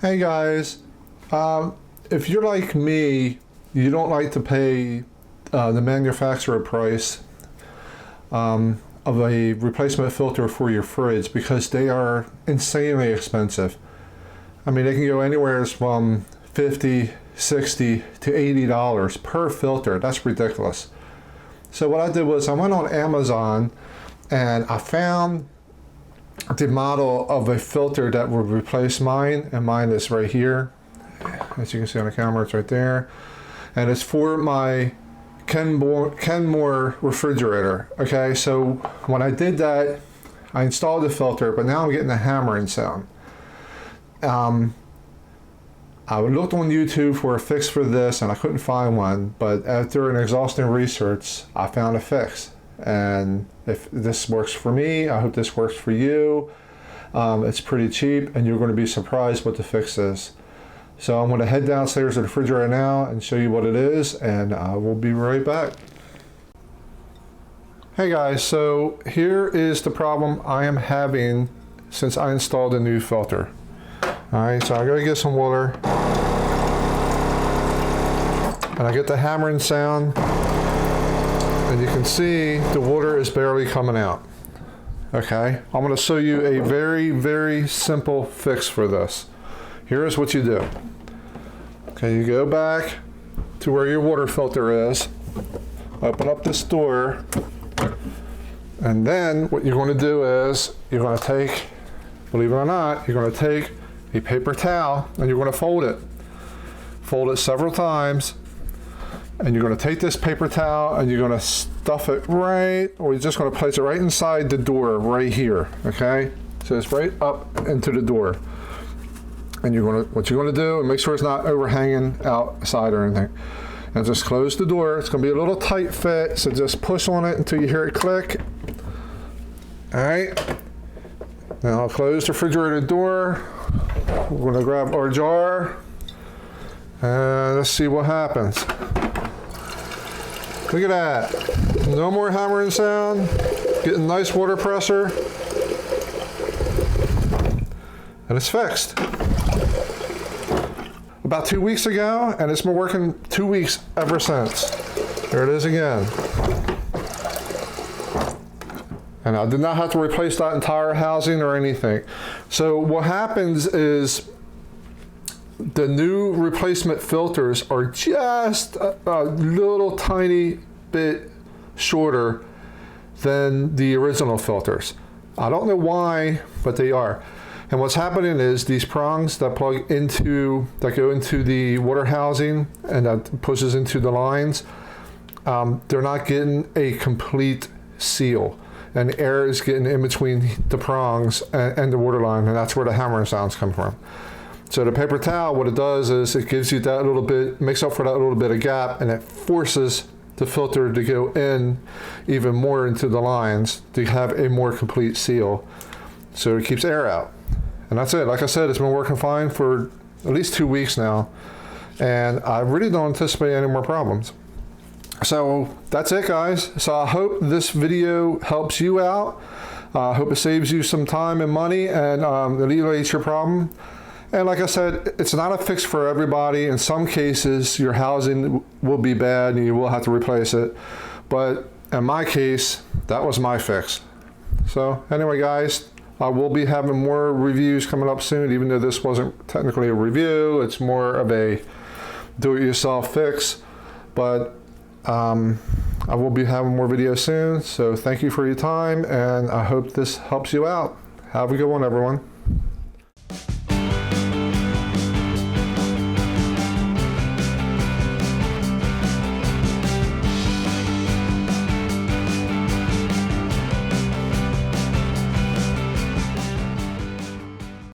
Hey guys, if you're like me, you don't like to pay the manufacturer price of a replacement filter for your fridge because they are insanely expensive. I mean, they can go anywhere from $50, $60 to $80 per filter. That's ridiculous. So what I did was I went on Amazon and I found the model of a filter that would replace mine, and mine is right here. As you can see on the camera, it's right there. And it's for my Kenmore refrigerator. Okay, so when I did that, I installed the filter, but now I'm getting the hammering sound. I looked on YouTube for a fix for this and I couldn't find one, but after an exhaustive research, I found a fix. And if this works for me, I hope this works for you. It's pretty cheap and you're going to be surprised what the fix is. So I'm going to head downstairs to the refrigerator now and show you what it is, and we'll be right back. Hey guys, so here is the problem I am having since I installed a new filter. Alright, so I gotta get some water. And I get the hammering sound. And you can see the water is barely coming out. Okay, I'm gonna show you a very, very simple fix for this. Here's what you do. Okay, you go back to where your water filter is. Open up this door. And then what you're gonna do is, you're gonna take, believe it or not, you're gonna take a paper towel and you're going to fold it. Fold it several times, and you're going to take this paper towel and you're going to stuff it right, or you're just going to place it right inside the door right here. Okay, so it's right up into the door, and what you're going to do, and make sure it's not overhanging outside or anything, and just close the door. It's going to be a little tight fit, so just push on it until you hear it click. All right, now I'll close the refrigerator door. We're going to grab our jar and let's see what happens. Look at that. No more hammering sound. Getting nice water pressure. And it's fixed. About 2 weeks ago, and it's been working 2 weeks ever since. There it is again. And I did not have to replace that entire housing or anything. So what happens is the new replacement filters are just a little tiny bit shorter than the original filters. I don't know why, but they are. And what's happening is these prongs that go into the water housing and that pushes into the lines, they're not getting a complete seal. And air is getting in between the prongs and the water line, and that's where the hammering sounds come from. So the paper towel, what it does is it gives you that little bit, makes up for that little bit of gap, and it forces the filter to go in even more into the lines to have a more complete seal. So it keeps air out. And that's it. Like I said, it's been working fine for at least 2 weeks now, and I really don't anticipate any more problems. So that's it, guys. So I hope this video helps you out. I hope it saves you some time and money and alleviates your problem. And like I said, it's not a fix for everybody. In some cases, your housing will be bad and you will have to replace it. But in my case, that was my fix. So anyway, guys, I will be having more reviews coming up soon, even though this wasn't technically a review. It's more of a do-it-yourself fix. But I will be having more videos soon, so thank you for your time, and I hope this helps you out. Have a good one, everyone.